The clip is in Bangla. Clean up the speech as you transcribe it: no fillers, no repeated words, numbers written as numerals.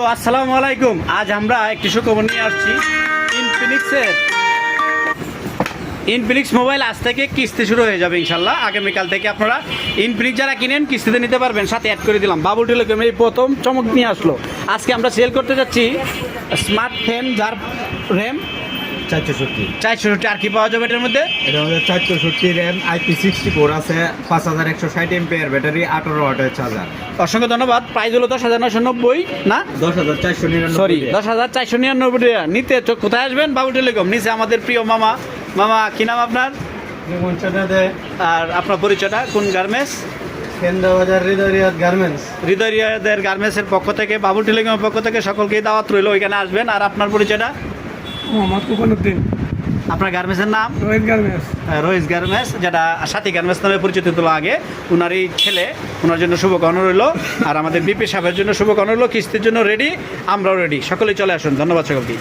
আসসালামু আলাইকুম। আজ আমরা একটি সুখবর নিয়ে আসছি। ইনফিনিক্স মোবাইল আজ থেকে কিস্তি শুরু হয়ে যাবে ইনশাল্লাহ। আগামীকাল থেকে আপনারা ইনফিনিক্স যারা কিনেন কিস্তিতে নিতে পারবেন। সাথে অ্যাড করে দিলাম বাবু টেলিকম এই প্রথম চমক নিয়ে আসলো। আজকে আমরা সেল করতে যাচ্ছি স্মার্ট ফোন যার র্যাম 464। আর কি পাওয়া যাবে এটার মধ্যে? এটা আমাদের 464 র্যাম, IP64 আছে, 5160 এমপিআর ব্যাটারি, 18 ওয়াটের চার্জার। অসংখ্য ধন্যবাদ। প্রাইস হলো 10,990 না 10,499 সরি 10,499 টাকা। নিতে কোথায় আসবেন? বাবু টেলিকম নিচে আমাদের প্রিয় মামা কি নাম আপনার? আর আপনার পরিচয়টা কোন গার্মেন্টস? কেন্দ্রবাজার হৃদয় গার্মেন্টস। হৃদয়ের গার্মেন্টসের পক্ষ থেকে, বাবু টেলিকমের পক্ষ থেকে সকলকেই দাওয়াত রইল, ওইখানে আসবেন। আর আপনার পরিচয়টা? আপনার গার্মেন্টসের নাম? রোহিত গার্মেন্টস, যেটা সাথী গার্মেন্টস নামে পরিচিত ছিল আগে। ওনারই ছেলে, ওনার জন্য শুভকামনা রইল। আর আমাদের বিপি সাহেবের জন্য শুভকামনা রইল। কিস্তির জন্য রেডি, আমরাও রেডি। সকলেই চলে আসুন। ধন্যবাদ সকলকে।